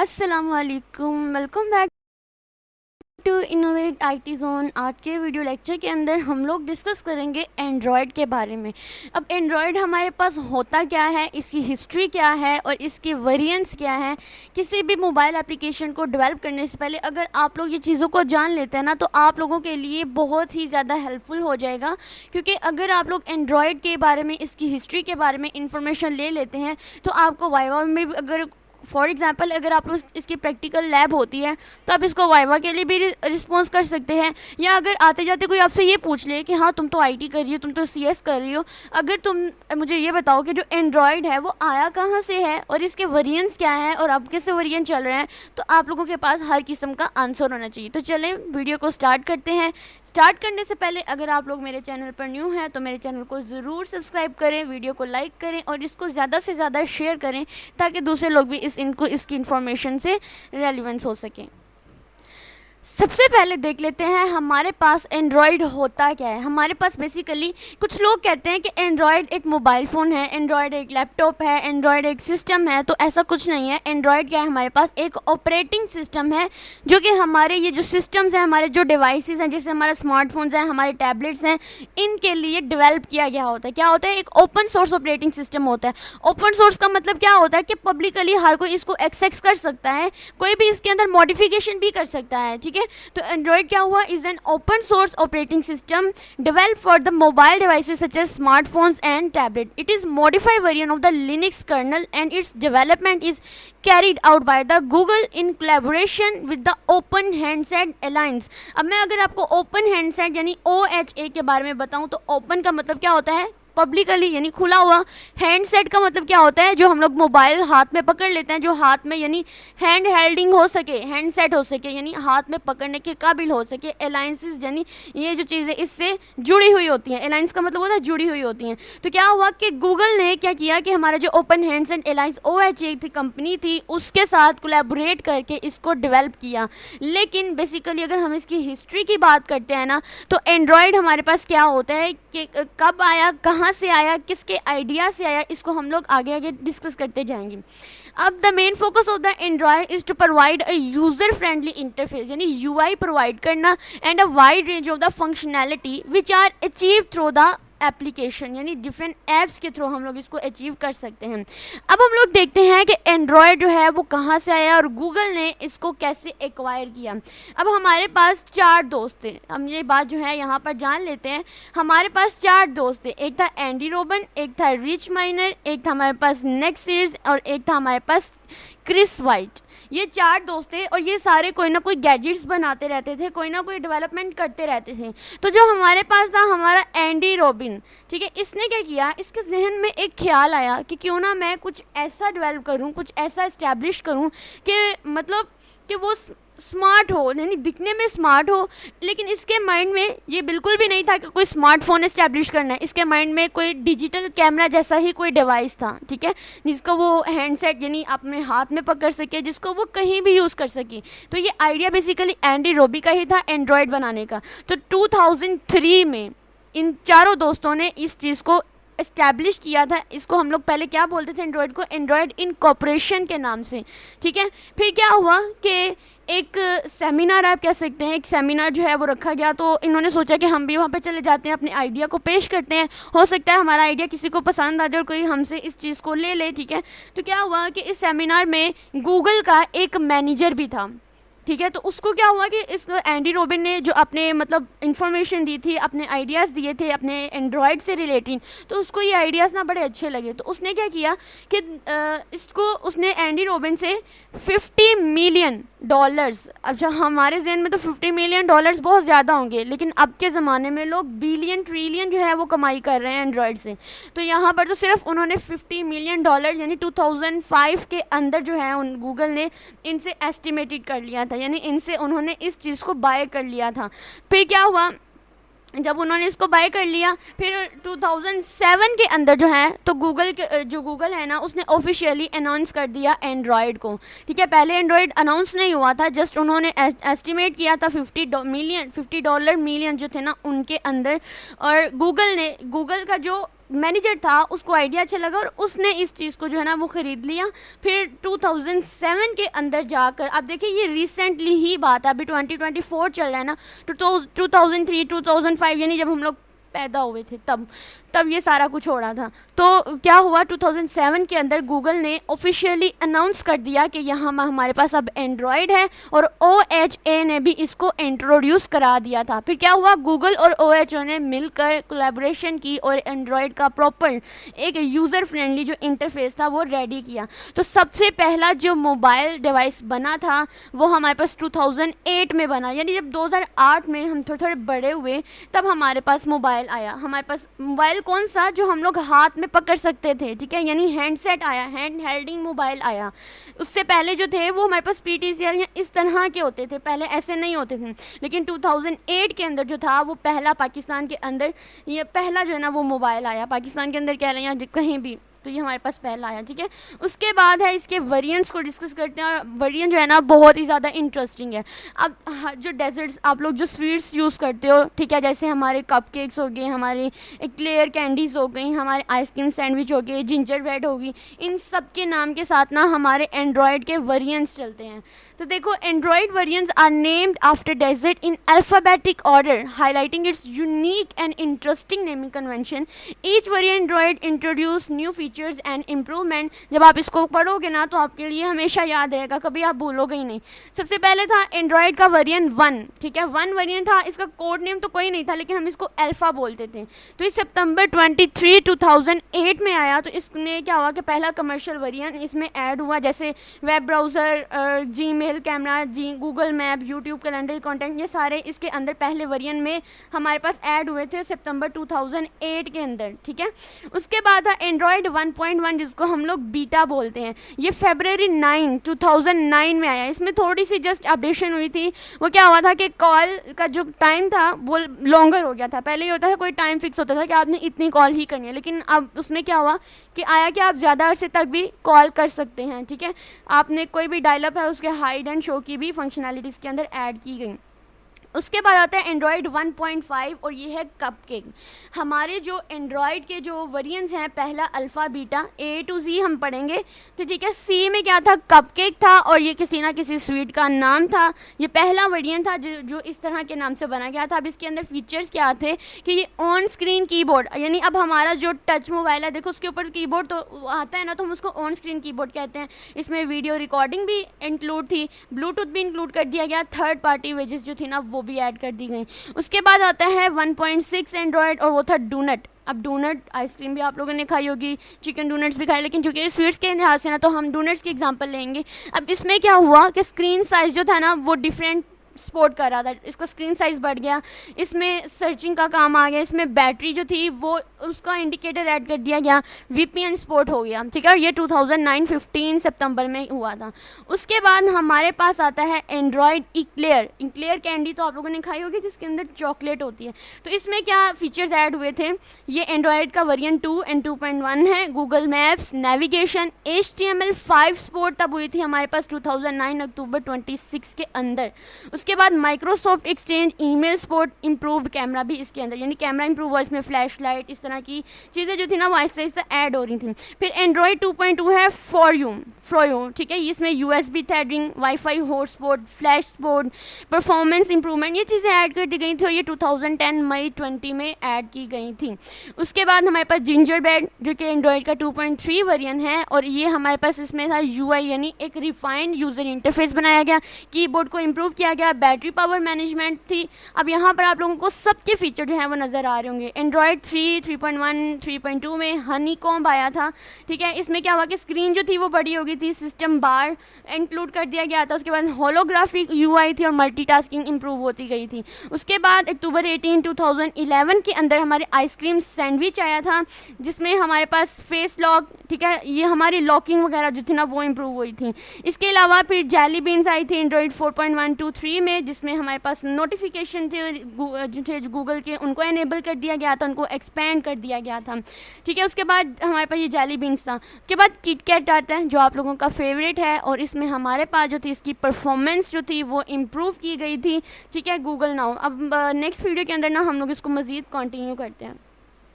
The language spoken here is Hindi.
अस्सलामुअलैकुम, welcome back to Innovate IT Zone. आज के वीडियो लेक्चर के अंदर हम लोग डिस्कस करेंगे एंड्रॉयड के बारे में। अब एंड्रॉयड हमारे पास होता क्या है, इसकी हिस्ट्री क्या है और इसके वेरिएंट्स क्या है। किसी भी मोबाइल एप्लीकेशन को डेवलप करने से पहले अगर आप लोग ये चीज़ों को जान लेते हैं ना, तो आप लोगों के लिए बहुत ही ज़्यादा हेल्पफुल हो जाएगा। क्योंकि अगर आप लोग एंड्रॉयड के बारे में, इसकी हिस्ट्री के बारे में इंफॉर्मेशन ले लेते हैं, तो आपको वाइवा में भी, अगर फॉर एग्जांपल अगर आप लोग इसकी प्रैक्टिकल लैब होती है तो आप इसको वाइवा के लिए भी रिस्पॉन्स कर सकते हैं। या अगर आते जाते कोई आपसे ये पूछ ले कि हाँ तुम तो आईटी कर रही हो, तुम तो सीएस कर रही हो, अगर तुम मुझे ये बताओ कि जो एंड्रॉयड है वो आया कहाँ से है और इसके वेरिएंट्स क्या है और अब कैसे वेरिएंट चल रहे हैं, तो आप लोगों के पास हर किस्म का आंसर होना चाहिए। तो चलें वीडियो को स्टार्ट करते हैं। स्टार्ट करने से पहले अगर आप लोग मेरे चैनल पर न्यू हैं तो मेरे चैनल को ज़रूर सब्सक्राइब करें, वीडियो को लाइक करें और इसको ज़्यादा से ज़्यादा शेयर करें ताकि दूसरे लोग भी इसकी इन्फॉर्मेशन से रेलिवेंस हो सकें। सबसे पहले देख लेते हैं हमारे पास एंड्रॉयड होता क्या है। हमारे पास बेसिकली कुछ लोग कहते हैं कि एंड्रॉयड एक मोबाइल फ़ोन है, एंड्रॉयड एक लैपटॉप है, एंड्रॉयड एक सिस्टम है। तो ऐसा कुछ नहीं है। एंड्रॉयड क्या है, हमारे पास एक ऑपरेटिंग सिस्टम है जो कि हमारे ये जो सिस्टम्स हैं, हमारे जो डिवाइसेस हैं, जैसे हमारे स्मार्टफोन्स हैं, हमारे टैबलेट्स हैं, इनके लिए डेवलप किया गया होता है। क्या होता है, एक ओपन सोर्स ऑपरेटिंग सिस्टम होता है। ओपन सोर्स का मतलब क्या होता है कि पब्लिकली हर कोई इसको एक्सेस कर सकता है, कोई भी इसके अंदर मॉडिफिकेशन भी कर सकता है। ठीक है, तो एंड्रॉयड क्या हुआ, is an open source operating system developed for the mobile devices such as smartphones and tablet. It is modified variant of the Linux kernel and its development is carried out by the Google in collaboration with the Open Handset Alliance। अब मैं अगर आपको ओपन हैंडसेट यानी OHA के बारे में बताऊं तो ओपन का मतलब क्या होता है, पब्लिकली यानी खुला हुआ। हैंडसेट का मतलब क्या होता है, जो हम लोग मोबाइल हाथ में पकड़ लेते हैं, जो हाथ में यानी हैंड हेल्डिंग हो सके, हैंडसेट हो सके यानी हाथ में पकड़ने के काबिल हो सके। अलायंसेस यानी ये जो चीज़ें इससे जुड़ी हुई होती हैं, अलायंस का मतलब होता है जुड़ी हुई होती हैं। तो क्या हुआ कि गूगल ने क्या किया कि हमारा जो ओपन हैंडसेट अलायंस OHA थी, कंपनी थी, उसके साथ कोलैबोरेट करके इसको डेवलप किया। लेकिन बेसिकली अगर हम इसकी हिस्ट्री की बात करते हैं ना, तो एंड्रॉयड हमारे पास क्या होता है कि कब आया, कहाँ से आया, किसके आइडिया से आया, इसको हम लोग आगे आगे डिस्कस करते जाएंगे। अब the main focus of the Android is to provide a user friendly interface यानी UI प्रोवाइड करना and a wide range of the functionality which are achieve through the application यानी डिफरेंट ऐप्स के थ्रू हम लोग इसको अचीव कर सकते हैं। अब हम लोग देखते हैं कि एंड्रॉयड जो है वो कहाँ से आया और गूगल ने इसको कैसे एक्वायर किया। अब हमारे पास 4 दोस्त थे, हम ये बात जो है यहाँ पर जान लेते हैं। हमारे पास 4 दोस्त थे, एक था एंडी रोबन, एक था रिच माइनर, एक था हमारे पास नेक्स्ट सीरीज और एक था हमारे पास क्रिस वाइट। ये 4 दोस्त थे और ये सारे कोई ना कोई गैजेट्स बनाते रहते थे, कोई ना कोई डेवलपमेंट करते रहते थे। तो जो हमारे पास था हमारा एंडी रोबिन, ठीक है, इसने क्या किया, इसके जहन में एक ख्याल आया कि क्यों ना मैं कुछ ऐसा डेवलप करूं, कुछ ऐसा इस्टेब्लिश करूं कि मतलब कि वो स्मार्ट हो, यानी दिखने में स्मार्ट हो। लेकिन इसके माइंड में ये बिल्कुल भी नहीं था कि कोई स्मार्टफोन इस्टेब्लिश करना है। इसके माइंड में कोई डिजिटल कैमरा जैसा ही कोई डिवाइस था, ठीक है, जिसको वो हैंडसेट यानी अपने हाथ में पकड़ सके, जिसको वो कहीं भी यूज़ कर सके। तो ये आइडिया बेसिकली एंडी रोबी का ही था एंड्रॉयड बनाने का। तो 2003 में इन चारों दोस्तों ने इस चीज़ को इस्टेब्लिश किया था। इसको हम लोग पहले क्या बोलते थे, एंड्रॉयड को एंड्रॉयड इनकॉर्पोरेशन के नाम से। ठीक है, फिर क्या हुआ कि एक सेमिनार, आप कह सकते हैं, एक सेमिनार जो है वो रखा गया। तो इन्होंने सोचा कि हम भी वहाँ पे चले जाते हैं, अपने आइडिया को पेश करते हैं, हो सकता है हमारा आइडिया किसी को पसंद आ जाए और कोई हमसे इस चीज़ को ले ले। ठीक है, तो क्या हुआ कि इस सेमिनार में गूगल का एक मैनेजर भी था। ठीक है, तो उसको क्या हुआ कि इस एंडी रोबिन ने जो अपने मतलब इन्फॉर्मेशन दी थी, अपने आइडियाज़ दिए थे अपने एंड्रॉयड से रिलेटेड, तो उसको ये आइडियाज़ ना बड़े अच्छे लगे। तो उसने क्या किया कि इसको उसने एंडी रोबिन से $50 मिलियन, अब जब हमारे जहन में तो $50 मिलियन बहुत ज़्यादा होंगे, लेकिन अब के ज़माने में लोग बिलियन ट्रिलियन जो है वो कमाई कर रहे हैं एंड्रॉयड से। तो यहाँ पर तो सिर्फ उन्होंने $50 मिलियन यानी 2005 के अंदर जो है उन गूगल ने इनसे एस्टिमेटेड कर लिया था, यानी इनसे उन्होंने इस चीज़ को बाय कर लिया था। फिर क्या हुआ, जब उन्होंने इसको बाय कर लिया, फिर 2007 के अंदर जो है तो गूगल है ना, उसने ऑफिशियली अनाउंस कर दिया एंड्रॉयड को। ठीक है, पहले एंड्रॉयड अनाउंस नहीं हुआ था, जस्ट उन्होंने एस्टिमेट किया था $50 मिलियन जो थे ना उनके अंदर। और गूगल का जो मैनेजर था उसको आइडिया अच्छा लगा और उसने इस चीज़ को जो है ना वो ख़रीद लिया। फिर 2007 के अंदर जाकर, अब देखिए ये रिसेंटली ही बात है, अभी 2024 चल रहा है ना, 2003 2005 यानी जब हम लोग पैदा हुए थे तब ये सारा कुछ हो रहा था। तो क्या हुआ, 2007 के अंदर गूगल ने ऑफिशियली अनाउंस कर दिया कि यहाँ हमारे पास अब एंड्रॉयड है, और OHA ने भी इसको इंट्रोड्यूस करा दिया था। फिर क्या हुआ, गूगल और OHA ने मिलकर कोलैबोरेशन की और एंड्रॉयड का प्रॉपर एक यूज़र फ्रेंडली जो इंटरफेस था वो रेडी किया। तो सबसे पहला जो मोबाइल डिवाइस बना था वो हमारे पास 2008 में बना, यानी जब 2008 में हम थोड़े थोड़े बड़े हुए तब हमारे पास मोबाइल आया। हमारे पास मोबाइल कौन सा, जो हम लोग हाथ में पकड़ सकते थे, ठीक है, यानी हैंडसेट आया, हैंड हेल्डिंग मोबाइल आया। उससे पहले जो थे वो हमारे पास PTCL या इस तरह के होते थे, पहले ऐसे नहीं होते थे। लेकिन 2008 के अंदर जो था वो पहला पाकिस्तान के अंदर, ये पहला जो है ना वो मोबाइल आया पाकिस्तान के अंदर, कह रहे हैं या कहीं भी, तो ये हमारे पास पहला आया, ठीक है। उसके बाद है इसके वेरिएंट्स को डिस्कस करते हैं, और वेरिएंट जो है ना बहुत ही ज़्यादा इंटरेस्टिंग है। अब जो डेजर्ट्स आप लोग जो स्वीट्स यूज़ करते हो, ठीक है, जैसे हमारे कपकेक्स हो गए, हमारे क्लेयर कैंडीज़ हो गई, हमारे आइसक्रीम सैंडविच हो गए, जिंजर ब्रेड होगी, इन सब के नाम के साथ ना हमारे एंड्रॉयड के वेरिएंट्स चलते हैं। तो देखो, Android variants are named after dessert in alphabetic order, highlighting its unique and interesting naming convention. Each variant Android introduce new features and improvement. जब आप इसको पढ़ोगे ना तो आपके लिए हमेशा याद रहेगा, कभी आप भूलोगे ही नहीं। सबसे पहले था एंड्रॉयड का वेरिएंट 1, ठीक है, 1 वेरिएंट था, इसका कोड नेम तो कोई नहीं था लेकिन हम इसको अल्फ़ा बोलते थे। तो इस सितंबर 23 2008 में आया। तो इसमें क्या हुआ कि पहला कमर्शियल वेरिएंट इसमें ऐड हुआ, जैसे web browser, Gmail, camera, Google map, YouTube, calendar, content, ये सारे इसके अंदर पहले वेरिएंट में हमारे पास ऐड हुए थे सितंबर 2008 के अंदर, ठीक है। उसके बाद था एंड्रॉयड 1.1 जिसको हम लोग बीटा बोलते हैं, ये फरवरी 9 2009 में आया। इसमें थोड़ी सी जस्ट अपडेशन हुई थी। वो क्या हुआ था कि कॉल का जो टाइम था वो लॉन्गर हो गया था। पहले ये होता था कोई टाइम फिक्स होता था कि आपने इतनी कॉल ही करनी है, लेकिन अब उसमें क्या हुआ कि आया कि आप ज़्यादा अरसे तक भी कॉल कर सकते हैं, ठीक है। आपने कोई भी डायलअप है उसके हाइड एंड शो की भी फंक्शनैलिटीज़ के अंदर ऐड की गई। उसके बाद आता है एंड्रॉयड 1.5 और ये है कपकेक। हमारे जो एंड्रॉयड के जो वेरिएंट्स हैं, पहला alpha, beta, A to Z हम पढ़ेंगे, तो ठीक है। C में क्या था, कपकेक था, और ये किसी ना किसी स्वीट का नाम था। ये पहला वेरिएंट था जो इस तरह के नाम से बना गया था। अब इसके अंदर फीचर्स क्या थे कि ये ऑन स्क्रीन कीबोर्ड, यानी अब हमारा जो टच मोबाइल है, देखो उसके ऊपर कीबोर्ड तो आता है ना, तो हम उसको ऑन स्क्रीन कीबोर्ड कहते हैं। इसमें वीडियो रिकॉर्डिंग भी इंक्लूड थी, ब्लूटूथ भी इंक्लूड कर दिया गया, थर्ड पार्टी वेजेस जो थी ना वो भी ऐड कर दी गई। उसके बाद आता है 1.6 एंड्रॉयड, और वो था डोनट। अब डोनट आइसक्रीम भी आप लोगों ने खाई होगी, चिकन डोनट्स भी खाए, लेकिन चूंकि स्वीट्स के लिहाज से ना तो हम डोनट्स की एग्जांपल लेंगे। अब इसमें क्या हुआ कि स्क्रीन साइज़ जो था ना वो डिफरेंट सपोर्ट कर रहा था, इसका स्क्रीन साइज़ बढ़ गया, इसमें सर्चिंग का काम आ गया, इसमें बैटरी जो थी वो उसका इंडिकेटर ऐड कर दिया गया, VPN सपोर्ट हो गया, ठीक है। और ये 2009-15 सितंबर में हुआ था। उसके बाद हमारे पास आता है एंड्रॉयड इक्लेयर कैंडी, तो आप लोगों ने खाई होगी जिसके अंदर चॉकलेट होती है। तो इसमें क्या फीचर्स ऐड हुए थे, ये एंड्रॉयड का वेरिएंट 2 एंड 2.1 है। Google maps, navigation, HTML5 support तब हुई थी हमारे पास 2009 अक्टूबर 26 के अंदर। उसके बाद Microsoft exchange, email support, improved camera भी इसके अंदर, यानी कैमरा इंप्रूव हुआ, इसमें फ्लैश लाइट, इस तरह की चीज़ें जो थी ना वो आहिस्ता आहिस्ता ऐड हो रही थी। फिर एंड्रॉयड 2.2 है फॉर यू, ठीक है, इसमें USB threading, wifi hotspot, flash support, performance improvement, ये चीज़ें ऐड कर दी गई थी, और ये 2010 मई 20 में ऐड की गई थी। उसके बाद हमारे पास जिंजर ब्रेड जो कि एंड्रॉयड का 2.3 वेरिएंट है, और ये हमारे पास इसमें था UI, यानी एक रिफाइंड यूज़र इंटरफेस बनाया गया, कीबोर्ड को इम्प्रूव किया गया, बैटरी पावर मैनेजमेंट थी। अब यहाँ पर आप लोगों को सबके फीचर जो हैं वो नज़र आ रहे होंगे। एंड्रॉयड 3, 3.1, 3.2 में हनीकॉम्ब आया था, ठीक है। इसमें क्या हुआ कि स्क्रीन जो थी वो बड़ी हो गई थी, सिस्टम बार इंक्लूड कर दिया गया था। उसके बाद होलोग्राफिक UI थी और मल्टीटास्किंग इंप्रूव होती गई थी। उसके बाद अक्टूबर 18, 2011 के अंदर हमारे आइसक्रीम सैंडविच आया था, जिसमें हमारे पास फेस लॉक, ठीक है, ये हमारी लॉकिंग वगैरह जो थी ना वो इम्प्रूव हुई थी। इसके अलावा फिर जेली बीन्स आई थी एंड्रॉयड 4.123 में, जिसमें हमारे पास नोटिफिकेशन थे जो थे गूगल के, उनको एनेबल कर दिया गया था, उनको एक्सपेंड कर दिया गया था, ठीक है। उसके बाद हमारे पास ये जेली बीन्स था। उसके बाद किटकैट आता है जो आप लोगों का फेवरेट है, और इसमें हमारे पास जो थी इसकी परफॉर्मेंस जो थी वो इम्प्रूव की गई थी, ठीक है, गूगल नाउ। अब नेक्स्ट वीडियो के अंदर ना हम लोग इसको मज़ीद कंटिन्यू करते हैं।